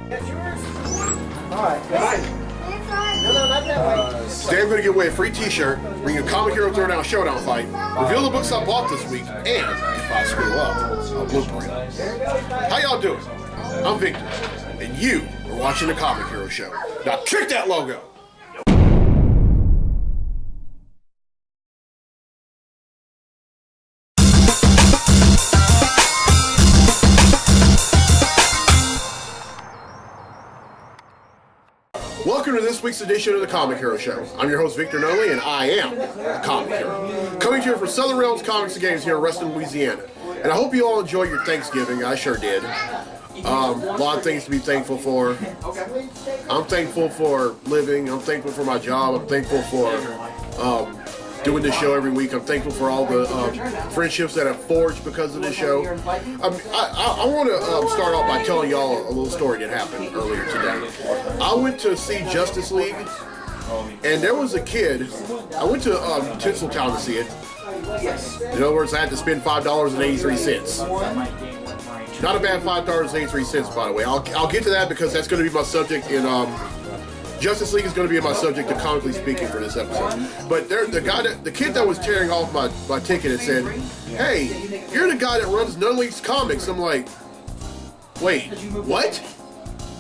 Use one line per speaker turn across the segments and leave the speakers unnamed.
Today I'm going to give away a free t-shirt, bring you a Comic Hero Throwdown Showdown fight, reveal the books I bought this week, and if I screw up, I'll blooper it. How y'all doing? I'm Victor, and you are watching the Comic Hero Show. Now kick that logo! Welcome to this week's edition of the Comic Hero Show. I'm your host, Victor Nolly, and I am a comic hero. Coming to you from Southern Realms Comics and Games here in Reston, Louisiana. And I hope you all enjoyed your Thanksgiving. I sure did. A lot of things to be thankful for. I'm thankful for living. I'm thankful for my job. I'm thankful for doing this show every week. I'm thankful for all the friendships that have forged because of this show. I want to start off by telling y'all a little story that happened earlier today. I went to see Justice League, and there was a kid. I went to Tinseltown to see it. In other words, I had to spend $5.83. Not a bad $5.83, by the way. I'll get to that because that's going to be my subject in Justice League is going to be my subject, comically speaking, for this episode. But the kid that was tearing off my ticket had said, "Hey, you're the guy that runs Nunley's Comics." I'm like, "Wait, what?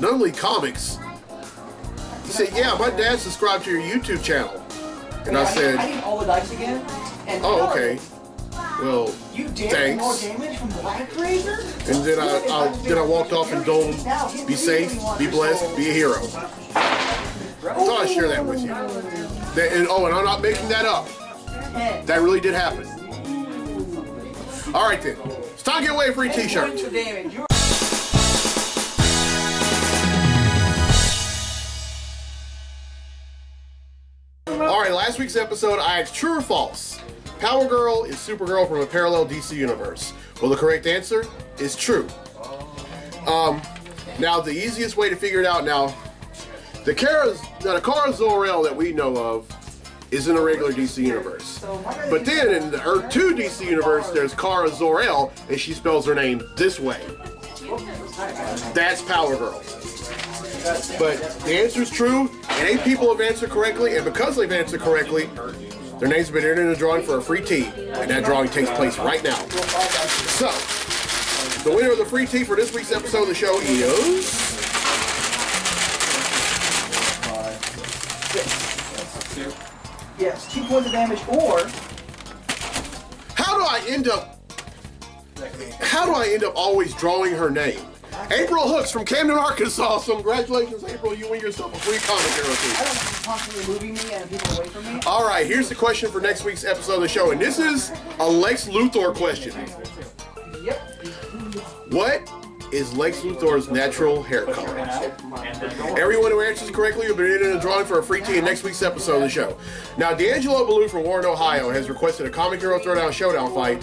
Nunley Comics?" He said, "Yeah, my dad subscribed to your YouTube channel." And I said,
I need all the dice again.
"Oh, okay. Well, thanks." And then I walked off and told him, "Be safe, be blessed, be a hero." I thought I'd share that with you. And I'm not making that up. That really did happen. All right then, it's time to give away a free t-shirt. All right, last week's episode, I asked true or false. Power Girl is Supergirl from a parallel DC universe. Well, the correct answer is true. Now, the easiest way to figure it out now, the Kara Zor-El that we know of is in a regular DC universe. But then in the Earth 2 DC universe, there's Kara Zor-El, and she spells her name this way. That's Power Girl. But the answer is true, and 8 people have answered correctly, and because they've answered correctly, their names have been entered in a drawing for a free tee, and that drawing takes place right now. So, the winner of the free tee for this week's episode of the show is...
Yes, 2 points of damage, or...
How do I end up always drawing her name? April Hooks from Camden, Arkansas. So congratulations, April. You win yourself a free Comic Hero tee.
I don't want you constantly moving me and people away from me.
All right, here's the question for next week's episode of the show, and this is a Lex Luthor question.
Yep.
What is Lex Luthor's natural hair color? Everyone who answers correctly will be in a drawing for a free tee in next week's episode of the show. Now, D'Angelo Ballou from Warren, Ohio has requested a Comic Hero Throwdown Showdown fight,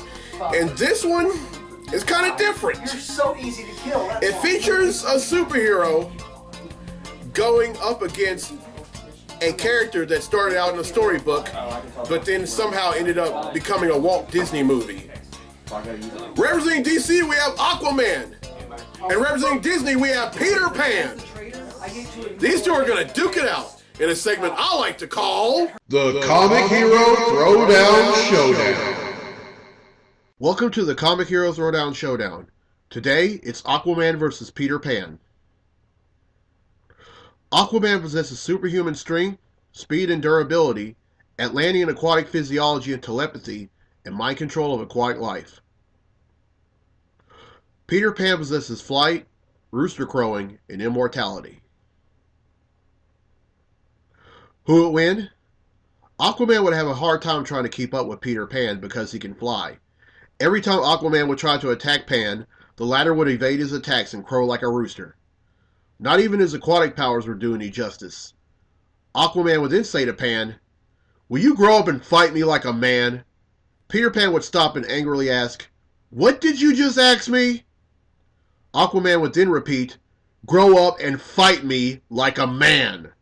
and this one is kind of different.
You're so easy to kill.
It features a superhero going up against a character that started out in a storybook, but then somehow ended up becoming a Walt Disney movie. Representing DC, we have Aquaman. And representing Disney, we have Peter Pan. These two are going to duke it out in a segment I like to call the Comic Hero Throwdown Showdown. Welcome to the Comic Hero Throwdown Showdown. Today, it's Aquaman versus Peter Pan. Aquaman possesses superhuman strength, speed and durability, Atlantean aquatic physiology and telepathy, and mind control of aquatic life. Peter Pan possesses flight, rooster crowing, and immortality. Who would win? Aquaman would have a hard time trying to keep up with Peter Pan because he can fly. Every time Aquaman would try to attack Pan, the latter would evade his attacks and crow like a rooster. Not even his aquatic powers would do any justice. Aquaman would then say to Pan, "Will you grow up and fight me like a man?" Peter Pan would stop and angrily ask, "What did you just ask me?" Aquaman would then repeat, "Grow up and fight me like a man."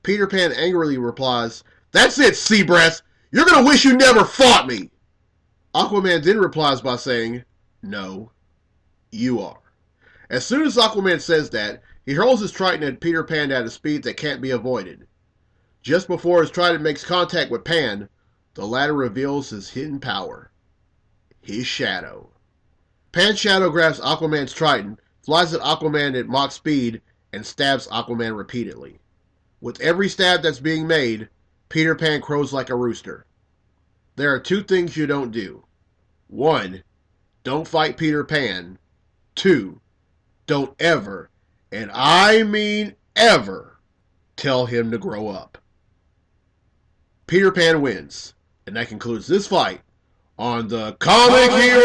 Peter Pan angrily replies, "That's it, Seabreath. You're going to wish you never fought me." Aquaman then replies by saying, "No, you are." As soon as Aquaman says that, He hurls his trident at Peter Pan at a speed that can't be avoided. Just before his trident makes contact with Pan, the latter reveals his hidden power. His shadow. Pan's shadow grabs Aquaman's trident, flies at Aquaman at Mach speed, and stabs Aquaman repeatedly. With every stab that's being made, Peter Pan crows like a rooster. There are 2 things you don't do. 1. Don't fight Peter Pan. 2. Don't ever, and I mean ever, tell him to grow up. Peter Pan wins, and that concludes this fight on the Comic Hero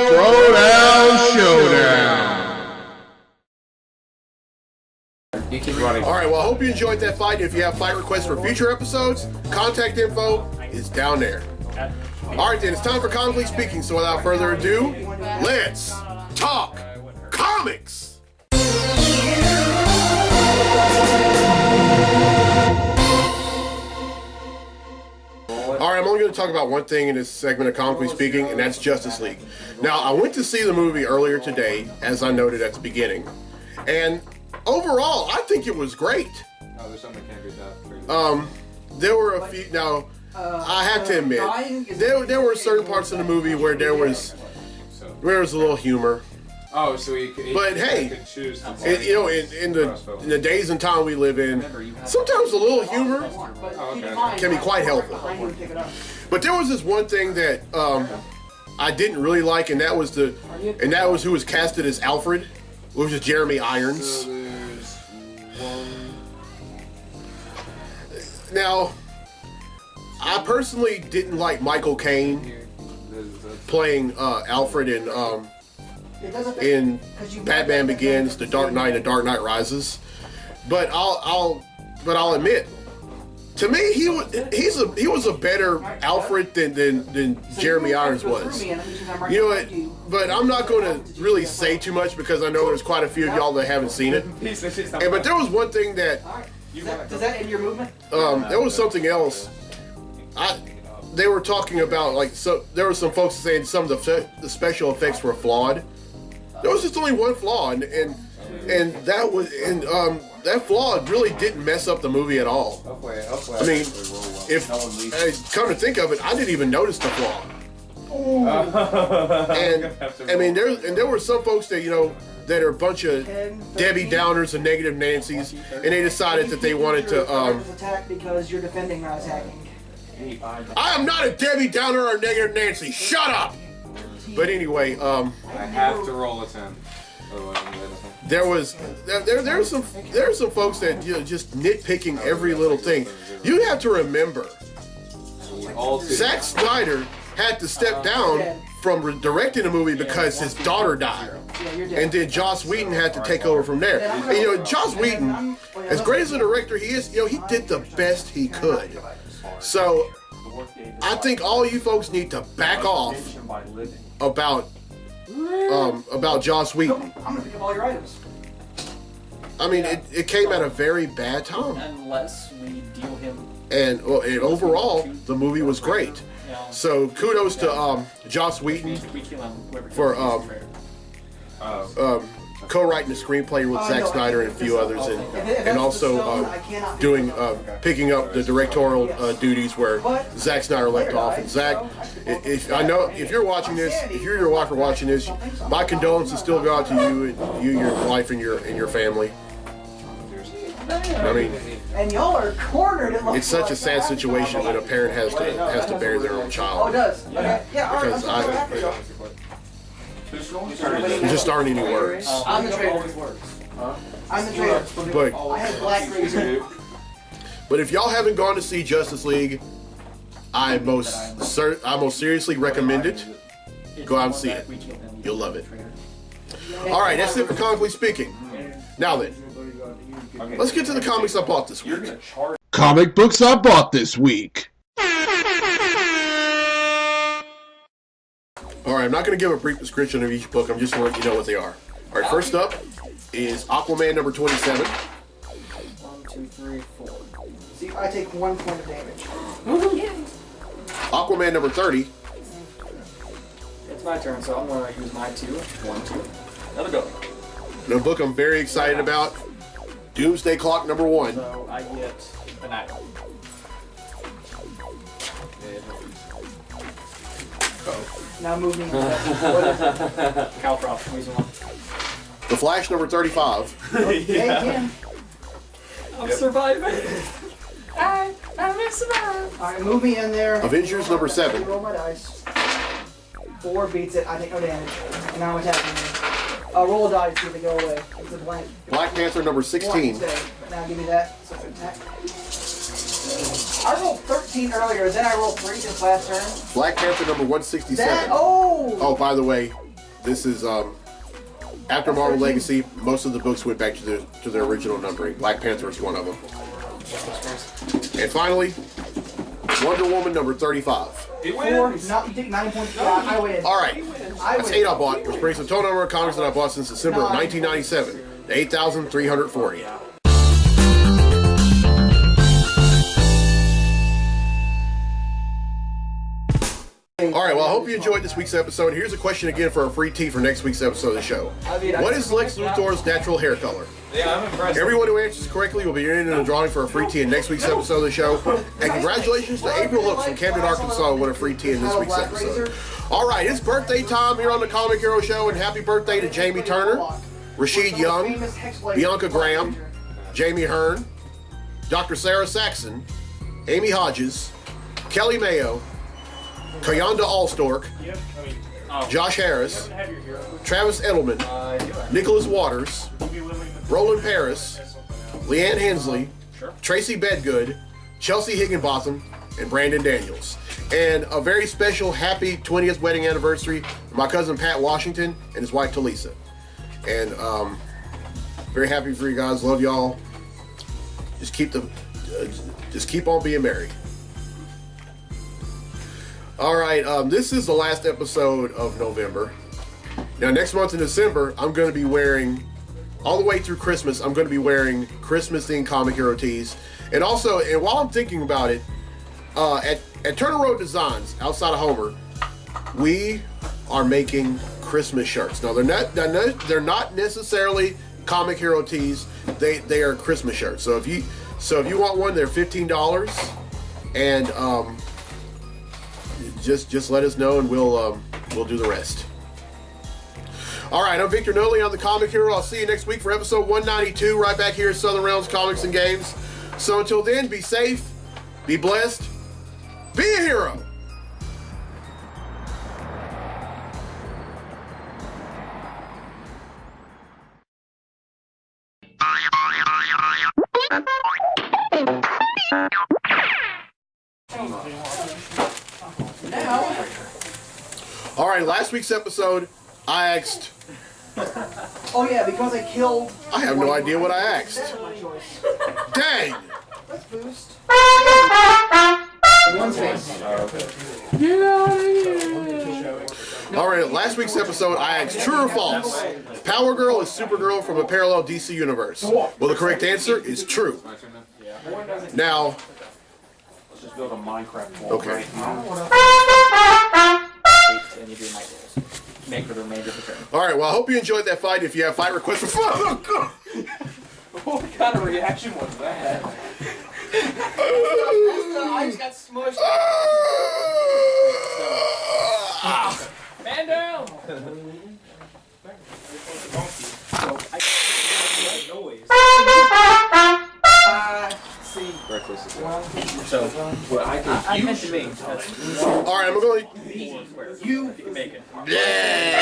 Throwdown Showdown. Alright, well, I hope you enjoyed that fight. If you have fight requests for future episodes, contact info is down there. Alright then, it's time for Comically Speaking, so without further ado, let's talk comics! Alright, I'm only going to talk about one thing in this segment of Comically Speaking, and that's Justice League. Now, I went to see the movie earlier today, as I noted at the beginning, and overall, I think it was great.
Oh, there's something that can't be that.
There were a few, now, I have to admit, there were certain parts of the movie where there was a little humor.
Oh, so
but hey,
could choose to
in the days and time we live in, sometimes a little humor can be quite helpful. But there was this one thing that I didn't really like, and that was who was casted as Alfred, which is Jeremy Irons.
So there's one.
Now, I personally didn't like Michael Caine playing Alfred in Batman Begins, The Dark Knight, and Dark Knight Rises. But I'll admit, to me, he was a better Alfred than Jeremy Irons was. You know what? But I'm not going to really say too much because I know there's quite a few of y'all that haven't seen it. But there was one thing that
does that end your movement?
there was something else. They were talking about, like, so there were some folks saying some of the special effects were flawed. There was just only one flaw, and that flaw really didn't mess up the movie at all. I mean, come to think of it, I didn't even notice the flaw. And I mean, there were some folks that that are a bunch of Debbie Downers and negative Nancys, and they decided that they wanted to
attack because you're defending, not attacking.
I am not a Debbie Downer or a negative Nancy. Shut up. But anyway,
I have to roll a 10.
There's some folks that just nitpicking every little thing. You have to remember, Zack Snyder had to step down from directing the movie because his daughter died, and then Joss Whedon had to take over from there. And Joss Whedon, as great as a director he is, he did the best he could. So I think all you folks need to back off about Joss Whedon.
I'm gonna pick up all your items.
I mean, it came at a very bad time.
Unless we deal him.
And overall, the movie was great. So kudos to Joss Whedon for co-writing the screenplay with Zack Snyder and a few others, and also picking up the directorial duties where Zack Snyder left off. And Zack, if you're watching this, if you're your wife or watching this, my condolences still go out to you, your wife, and your family. I mean,
and y'all are cornered.
It's such a sad situation when a parent has to bury their own child.
Oh, it does. Okay. Yeah.
Because there just aren't any words.
I'm the traitor. I'm the traitor.
But
I had black razor.
But if y'all haven't gone to see Justice League, I most seriously recommend it. Go out and see it. You'll love it. All right, that's it for Comically Speaking. Now then, let's get to the comics I bought this week. Comic books I bought this week. Alright, I'm not going to give a brief description of each book. I'm just going to let you know what they are. Alright, first up is Aquaman number 27.
1, 2, 3, 4.
See, I take 1 point of damage.
Aquaman number 30.
It's my turn, so I'm going to use my 2. 1, 2. Another go.
The book I'm very excited about Doomsday Clock number 1.
So I get an item.
Now move me. What is it?
Caltrops, reason one.
The Flash number 35.
Okay, again.
I'm surviving. I'm gonna survive.
Alright, move me in there.
Avengers number 7.
Roll my dice. 4 beats it. I take no damage. And now I'm attacking you. Roll a die to see if they go away. It's a blank.
Black Panther number 16.
One, stay. Now give me that. So it's an attack. I rolled 13 earlier, then I rolled 3 this last turn.
Black Panther number 167.
That, oh!
Oh, by the way, this is after Marvel Legacy. Most of the books went back to their original numbering. Black Panther is one of them. And finally, Wonder Woman number 35.
He
4,
wins.
not, you take 9 points. Yeah, I win.
All right,
I
that's
win.
8 I bought, which brings the total number of comics that I bought since December of 1997 to 8,340. All right, well, I hope you enjoyed this week's episode. Here's a question again for a free tee for next week's episode of the show. What is Lex Luthor's natural hair color?
Yeah, I'm impressed.
Everyone who answers correctly will be entered in a drawing for a free tee in next week's episode of the show. And congratulations to April Hooks from Camden, Arkansas, who won a free tee in this week's episode. All right, it's birthday time here on the Comic Hero Show, and happy birthday to Jamie Turner, Rashid Young, Bianca Graham, Jamie Hearn, Dr. Sarah Saxon, Amy Hodges, Kelly Mayo, Kayonda Allstork, Josh Harris, Travis Edelman, Nicholas Waters, Roland Paris, Leanne Hensley, Tracy Bedgood, Chelsea Higginbotham, and Brandon Daniels. And a very special happy 20th wedding anniversary for my cousin Pat Washington and his wife Talisa. And very happy for you guys. Love y'all. Just keep on being married. All right, this is the last episode of November. Now, next month in December, I'm going to be wearing, all the way through Christmas, I'm going to be wearing Christmas-themed Comic Hero tees. And also, and while I'm thinking about it, at Turner Road Designs, outside of Homer, we are making Christmas shirts. Now, they're not necessarily Comic Hero tees. They are Christmas shirts. So if you want one, they're $15, and just let us know, and we'll do the rest. All right, I'm Victor Noley. I'm the Comic Hero. I'll see you next week for episode 192, right back here at Southern Realms Comics and Games. So until then, be safe, be blessed, be a hero. All right, last week's episode, I asked.
Oh yeah, because I killed.
I have no idea what I asked.
That's my choice.
Dang!
Let's boost. One space.
All right, last week's episode, I asked true or false. Power Girl is Supergirl from a parallel DC universe. Well, the correct answer is true. Now,
Let's just build a Minecraft wall
okay.
right now.
And you do night rolls. Make for the remainder of the turn.
All right, well, I hope you enjoyed that fight. If you have fight requests for
What kind of reaction was that?
I just got smushed.
Man down! Noise.
See.
Reckless is
So,
What I
I meant to me. That's
All right, I'm going.
square.
You.
If you can make it.
Yeah.